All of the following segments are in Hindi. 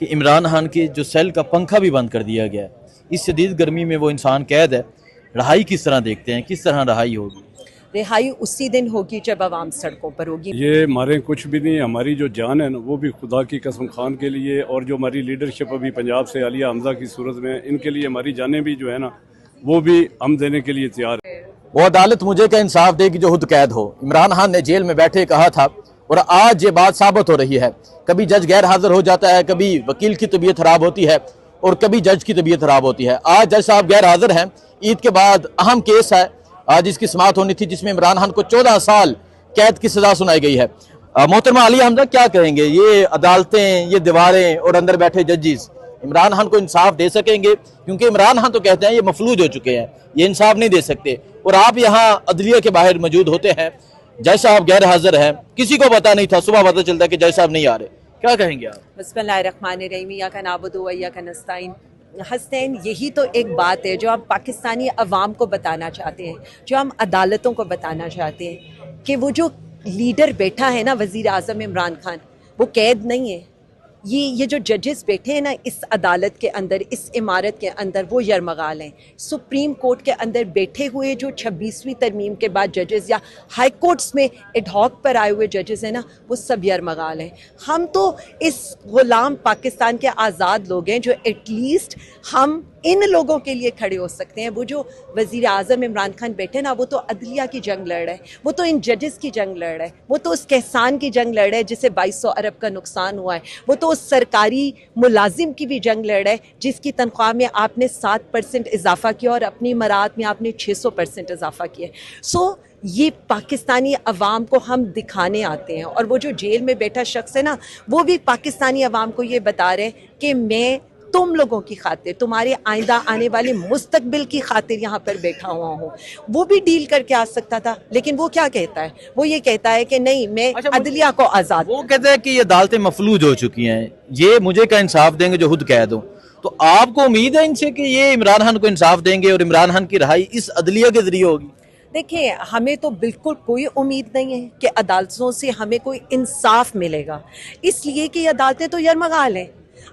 कि इमरान खान के जो सेल का पंखा भी बंद कर दिया गया है। इस शदीद गर्मी में वो इंसान कैद है। रहाई किस तरह देखते हैं, किस तरह रहाई होगी? रिहाई उसी दिन होगी जब आवाम सड़कों पर होगी। ये हमारे कुछ भी नहीं, हमारी जो जान है ना वो भी खुदा की कसम खान के लिए, और जो हमारी लीडरशिप अभी पंजाब से आलिया हमजा की सूरत में, इनके लिए हमारी जानें भी जो है ना वो भी हम देने के लिए तैयार है। वो अदालत मुझे का इंसाफ देगी जो खुद कैद हो। इमरान खान ने जेल में बैठे कहा था और आज ये बात साबित हो रही है। कभी जज गैर हाजिर हो जाता है, कभी वकील की तबीयत खराब होती है और कभी जज की तबीयत खराब होती है। आज जज साहब गैर हाजिर हैं। ईद के बाद अहम केस है, आज इसकी समाअत होनी थी जिसमें इमरान खान को 14 साल कैद की सजा सुनाई गई है। मोहतरमा आलिया हमजा, क्या कहेंगे? ये अदालतें, ये दीवारें और अंदर बैठे जजेस इमरान खान को इंसाफ दे सकेंगे? क्योंकि इमरान खान तो कहते हैं ये मफलूज हो चुके हैं, ये इंसाफ नहीं दे सकते, और आप यहाँ अदलिया के बाहर मौजूद होते हैं, जज साहब गैर हाजिर हैं, किसी को पता नहीं था, सुबह पता चलता है कि जज साहब नहीं आ रहे, क्या कहेंगे आप? बिस्मिल्लाहिर्रहमानिर्रहीम, इय्याका नअबुदु व इय्याका नस्तईन। हसनैन, यही तो एक बात है जो हम पाकिस्तानी अवाम को बताना चाहते हैं, जो हम अदालतों को बताना चाहते हैं कि वो जो लीडर बैठा है ना, वज़ीर आज़म इमरान खान, वो कैद नहीं है। ये जो जजेस बैठे हैं ना इस अदालत के अंदर, इस इमारत के अंदर, वो यरमगाल हैं। सुप्रीम कोर्ट के अंदर बैठे हुए जो 26वीं तरमीम के बाद जजेस या हाई कोर्ट्स में एडहॉक पर आए हुए जजेस हैं ना, वो सब यरमगाल हैं। हम तो इस गुलाम पाकिस्तान के आज़ाद लोग हैं जो एटलीस्ट हम इन लोगों के लिए खड़े हो सकते हैं। वो जो वज़ीर आज़म इमरान खान बैठे ना, वो तो अदलिया की जंग लड़ रहा है, वो तो इन जजेस की जंग लड़ रहा है, वो तो उस कहसान की जंग लड़ रहा है जिसे 2200 अरब का नुकसान हुआ है, वो तो उस सरकारी मुलाजिम की भी जंग लड़ रहा है जिसकी तनख्वाह में आपने 7% इजाफा किया और अपनी मरात में आपने 600% इजाफा किया। सो ये पाकिस्तानी अवाम को हम दिखाने आते हैं, और वो जो जेल में बैठा शख्स है ना, वो भी पाकिस्तानी अवाम को ये बता रहे हैं कि मैं तुम लोगों की खातिर, तुम्हारे आइंदा आने वाले मुस्तकबिल की खातिर यहाँ पर बैठा हुआ हूँ। वो भी डील करके आ सकता था, लेकिन वो क्या कहता है? वो ये कहता है कि नहीं, मैं अदलिया को आज़ाद। वो कहते हैं कि ये अदालतें मफलूज हो चुकी हैं, ये मुझे का इंसाफ देंगे जो खुद कैद हो। तो आपको उम्मीद है इनसे कि ये इमरान खान को इंसाफ देंगे और इमरान खान की रहाई इस अदलिया के जरिए होगी? देखिए, हमें तो बिल्कुल कोई उम्मीद नहीं है कि अदालतों से हमें कोई इंसाफ मिलेगा, इसलिए कि ये अदालतें तो यरमगाल हैं।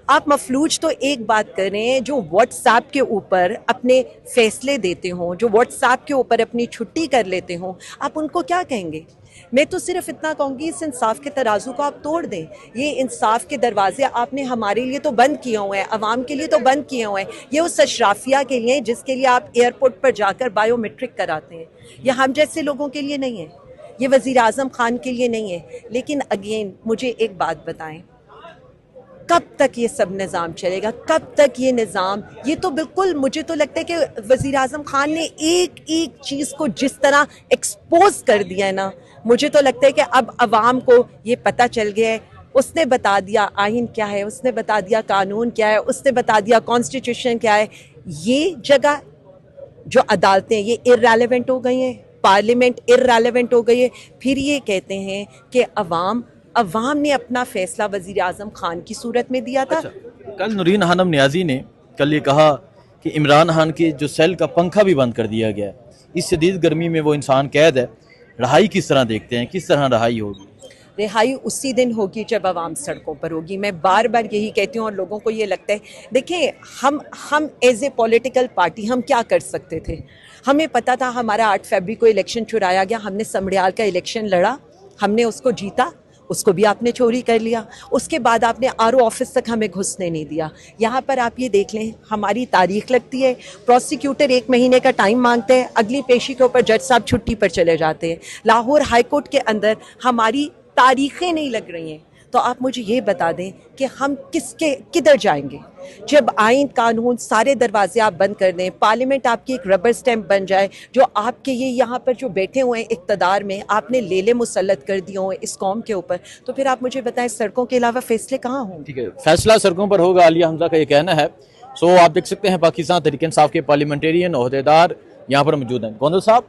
आप मफलूज तो एक बात करें, जो व्हाट्सएप के ऊपर अपने फैसले देते हों, जो व्हाट्सएप के ऊपर अपनी छुट्टी कर लेते हों, आप उनको क्या कहेंगे? मैं तो सिर्फ इतना कहूँगी, इस इंसाफ के तराजू को आप तोड़ दें। ये इंसाफ के दरवाजे आपने हमारे लिए तो बंद किए हुए हैं, अवाम के लिए तो बंद किए हुए हैं। ये उस अशराफिया के लिए जिसके लिए आप एयरपोर्ट पर जाकर बायोमेट्रिक कराते हैं। ये हम जैसे लोगों के लिए नहीं है, ये वज़ीर आज़म खान के लिए नहीं है। लेकिन अगेन मुझे एक बात बताएं, कब तक ये सब निज़ाम चलेगा? कब तक ये निज़ाम? ये तो बिल्कुल, मुझे तो लगता है कि वज़ीर आज़म खान ने एक एक चीज़ को जिस तरह एक्सपोज कर दिया है ना, मुझे तो लगता है कि अब अवाम को ये पता चल गया है। उसने बता दिया आइन क्या है, उसने बता दिया कानून क्या है, उसने बता दिया कॉन्स्टिट्यूशन क्या है। ये जगह जो अदालतें, ये इर्रेलेवेंट हो गई हैं, पार्लियामेंट इर्रेलेवेंट हो गई है। फिर ये कहते हैं कि अवाम ने अपना फैसला वज़ीर आज़म खान की सूरत में दिया था। अच्छा, कल नूरीन खानम न्याजी ने कल ये कहा कि इमरान खान के जो सेल का पंखा भी बंद कर दिया गया है। इस शदीद गर्मी में वो इंसान कैद है। रहाई किस तरह देखते हैं, किस तरह रहाई होगी? रिहाई उसी दिन होगी जब आवाम सड़कों पर होगी। मैं बार बार यही कहती हूँ, और लोगों को ये लगता है, देखिए हम एज ए पॉलिटिकल पार्टी हम क्या कर सकते थे? हमें पता था हमारा 8 फरवरी को इलेक्शन चुराया गया, हमने समड़ियाल का इलेक्शन लड़ा, हमने उसको जीता, उसको भी आपने चोरी कर लिया। उसके बाद आपने आरओ ऑफिस तक हमें घुसने नहीं दिया। यहाँ पर आप ये देख लें, हमारी तारीख लगती है, प्रोसिक्यूटर 1 महीने का टाइम मांगते हैं, अगली पेशी के ऊपर जज साहब छुट्टी पर चले जाते हैं। लाहौर हाई कोर्ट के अंदर हमारी तारीखें नहीं लग रही हैं। तो आप मुझे ये बता दें कि हम किधर जाएंगे जब आइन कानून सारे दरवाजे आप बंद कर दें, पार्लियामेंट आपकी एक रबर स्टैम्प बन जाए, जो आपके ये यहाँ पर जो बैठे हुए हैं इक़्तिदार में, आपने लेले मुसल्लत कर दिए हों इस कौम के ऊपर, तो फिर आप मुझे बताएं सड़कों के अलावा फैसले कहाँ हों? ठीक है, फैसला सड़कों पर होगा, आलिया हमजा का ये कहना है। सो आप देख सकते हैं पाकिस्तान तहरीक इंसाफ के पार्लियामेंटेरियन ओहदेदार यहाँ पर मौजूद हैं। गोंदल साहब,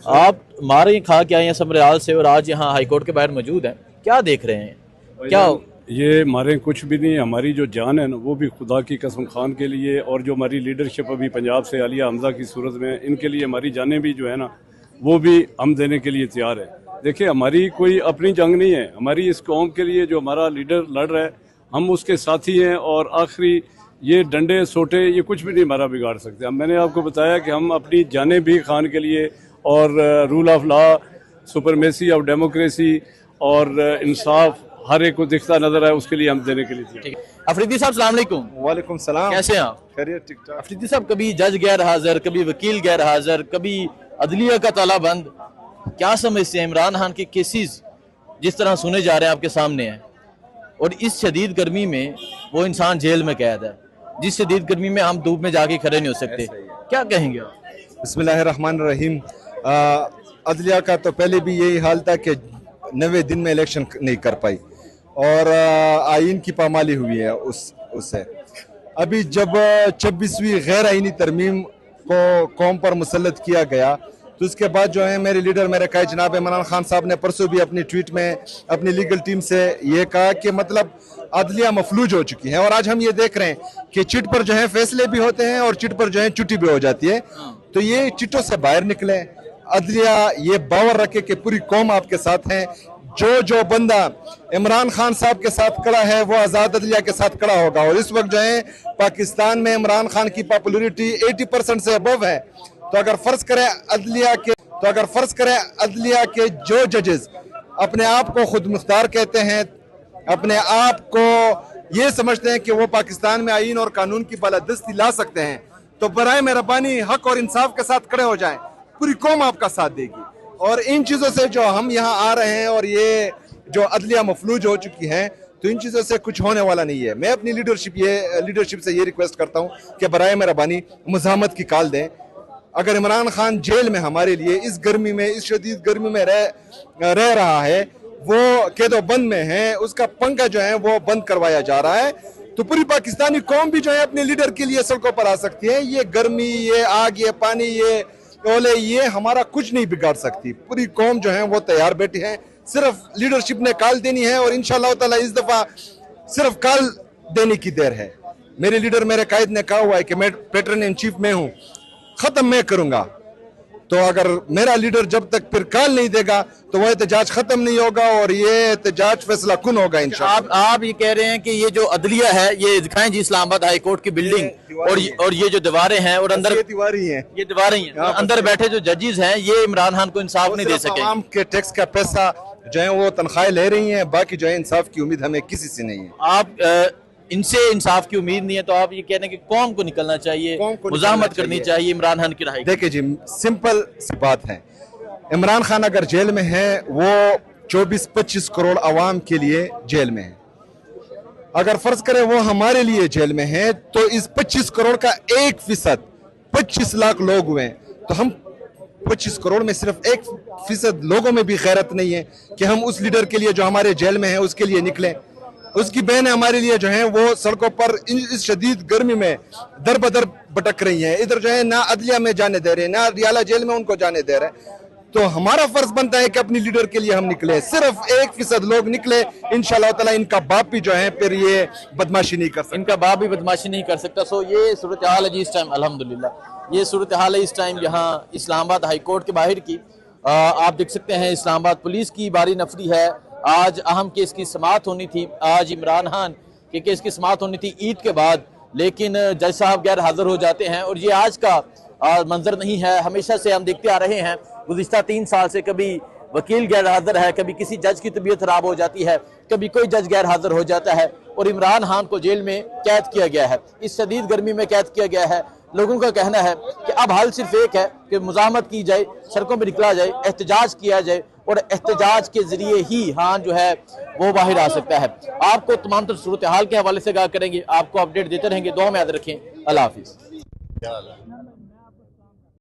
आप मारे खा के आए हैं समरियाल से और आज यहाँ हाई कोर्ट के बाहर मौजूद हैं, क्या देख रहे हैं? क्या ये हमारे कुछ भी नहीं, हमारी जो जान है ना वो भी खुदा की कसम खान के लिए, और जो हमारी लीडरशिप अभी पंजाब से आलिया हमजा की सूरत में, इनके लिए हमारी जानें भी जो है ना वो भी हम देने के लिए तैयार है। देखिए, हमारी कोई अपनी जंग नहीं है, हमारी इस कौम के लिए जो हमारा लीडर लड़ रहा है हम उसके साथी हैं और आखिरी ये डंडे सोटे ये कुछ भी नहीं हमारा बिगाड़ सकते। अब मैंने आपको बताया कि हम अपनी जानें भी खान के लिए और rule of law, supremacy of democracy और इंसाफ हर एक को दिखता नजर आए उसके लिए हम देने के लिए ठीक है। अफरीदी साहब सलाम अलैकुम। वालेकुम सलाम। कैसे हैं आप? खैरियत, ठीक ठाक। अफरीदी साहब, कभी जज गैर हाजिर, कभी वकील गैर हाजिर, कभी अदलिया का ताला बंद, क्या समझते हैं इमरान खान के केसेस जिस तरह सुने जा रहे हैं आपके सामने हैं, और इस शदीद गर्मी में वो इंसान जेल में कैद है, जिस शदीद गर्मी में हम धूप में जाके खड़े नहीं हो सकते, क्या कहेंगे आप? बिस्मिल्लाहिर्रहमानिर्रहीम। अदलिया का तो पहले भी यही हाल था कि 90 दिन में इलेक्शन नहीं कर पाई और आइन की पामाली हुई है उससे। अभी जब 26वीं गैर आइनी तरमीम को कौम पर मुसल्लत किया गया तो उसके बाद जो है मेरे लीडर मेरे कायद जनाब इमरान खान साहब ने परसों भी अपनी ट्वीट में अपनी लीगल टीम से ये कहा कि मतलब अदलिया मफलूज हो चुकी है। और आज हम ये देख रहे हैं कि चिट पर जो है फैसले भी होते हैं और चिट पर जो है छुट्टी भी हो जाती है। तो ये चिटों से बाहर निकले, अदलिया ये बावर रखे कि पूरी कौम आपके साथ है। जो बंदा इमरान खान साहब के साथ खड़ा है वो आज़ाद अदलिया के साथ खड़ा होगा। और इस वक्त जो है पाकिस्तान में इमरान खान की पॉपुलरिटी 80% से अबव है। तो अगर फर्ज करें अदलिया के जो जजेस अपने आप को खुद मुख्तार कहते हैं, अपने आप को ये समझते हैं कि वो पाकिस्तान में आईन और कानून की बालादस्ती ला सकते हैं, तो बराए मेहरबानी हक और इंसाफ के साथ खड़े हो जाएं, पूरी कौम आपका साथ देगी। और इन चीज़ों से जो हम यहाँ आ रहे हैं और ये जो अदलिया मफलूज हो चुकी है, तो इन चीज़ों से कुछ होने वाला नहीं है। मैं अपनी लीडरशिप से ये रिक्वेस्ट करता हूँ कि बराए मेहरबानी मुज़ाहमत की कॉल दें। अगर इमरान खान जेल में हमारे लिए इस गर्मी में, इस शदीद गर्मी में रह रहा है, वो कैदो बंद में है, उसका पंखा जो है वो बंद करवाया जा रहा है, तो पूरी पाकिस्तानी कौम भी जो है अपने लीडर के लिए सड़कों पर आ सकती है। ये गर्मी, ये आग, ये पानी, ये ओले, ये हमारा कुछ नहीं बिगाड़ सकती। पूरी कौम जो है वो तैयार बैठी है, सिर्फ लीडरशिप ने कॉल देनी है और इंशाअल्लाह ताला इस दफा सिर्फ कॉल देने की देर है। मेरे लीडर मेरे कायद ने कहा हुआ है कि मैं पैटर्न इन चीफ में हूँ, खत्म मैं करूंगा। तो अगर मेरा लीडर जब तक फिर कॉल नहीं देगा तो वह एहतजाज खत्म नहीं होगा और ये एहतजाज फैसला कुन होगा इंशाअल्लाह। आप ये कह रहे हैं कि ये जो अदलिया है, ये दिखाएं जी इस्लामाबाद हाई कोर्ट की बिल्डिंग और ये जो दीवारें हैं और अंदर ये दीवारें हैं, अंदर बैठे जो जजेस हैं, ये इमरान खान को इंसाफ नहीं दे सके। आम के टैक्स का पैसा जो है वो तनख्वाहें ले रही हैं, बाकी जो है इंसाफ की उम्मीद हमें किसी से नहीं है। आप इनसे इंसाफ की उम्मीद नहीं है, तो आप ये कह रहे हैं कि कौम को निकलना चाहिए, मुज़ाहमत करनी चाहिए इमरान खान की रहाई। देखिए जी, सिंपल सी बात है, इमरान खान अगर जेल में है वो 24-25 करोड़ आवाम के लिए जेल में है। अगर फर्ज करें वो हमारे लिए जेल में है तो इस 25 करोड़ का 1% 25 लाख लोग हुए, तो हम 25 करोड़ में सिर्फ 1% लोगों में भी गैरत नहीं है कि हम उस लीडर के लिए जो हमारे जेल में है उसके लिए निकलें। उसकी बहनें हमारे लिए जो हैं वो सड़कों पर इस शदीद गर्मी में दर बदर भटक रही हैं, इधर जो है ना अदलिया में जाने दे रहे, ना रियाला जेल में उनको जाने दे रहे। तो हमारा फर्ज बनता है कि अपनी लीडर के लिए हम निकले, सिर्फ 1% लोग निकले, इंशाअल्लाह ताला इनका बाप भी जो है फिर ये बदमाशी नहीं कर सकता, इनका बाप भी बदमाशी नहीं कर सकता। सो ये सूरत हाल है जी इस टाइम, अल्हम्दुलिल्लाह ये सूरत हाल है इस टाइम यहाँ इस्लामाबाद हाई कोर्ट के बाहर की। आप देख सकते हैं इस्लामाबाद पुलिस की बारी नफरी है। आज अहम केस की समाअत होनी थी, आज इमरान खान के केस की समाअत होनी थी ईद के बाद, लेकिन जज साहब गैर हाजिर हो जाते हैं। और ये आज का मंजर नहीं है, हमेशा से हम देखते आ रहे हैं गुज़िश्ता 3 साल से, कभी वकील गैर हाजिर है, कभी किसी जज की तबीयत खराब हो जाती है, कभी कोई जज गैर हाजिर हो जाता है और इमरान खान को जेल में कैद किया गया है, इस शदीद गर्मी में कैद किया गया है। लोगों का कहना है कि अब हाल सिर्फ एक है कि मुज़ाहमत की जाए, सड़कों पर निकला जाए, एहतजाज किया जाए और एहतजाज के जरिए ही खान जो है वो बाहर आ सकता है। आपको तमाम तर सूरत हाल के हवाले से आगाह करेंगे, आपको अपडेट देते रहेंगे। दुआ में याद रखें। अल्लाह हाफिज़।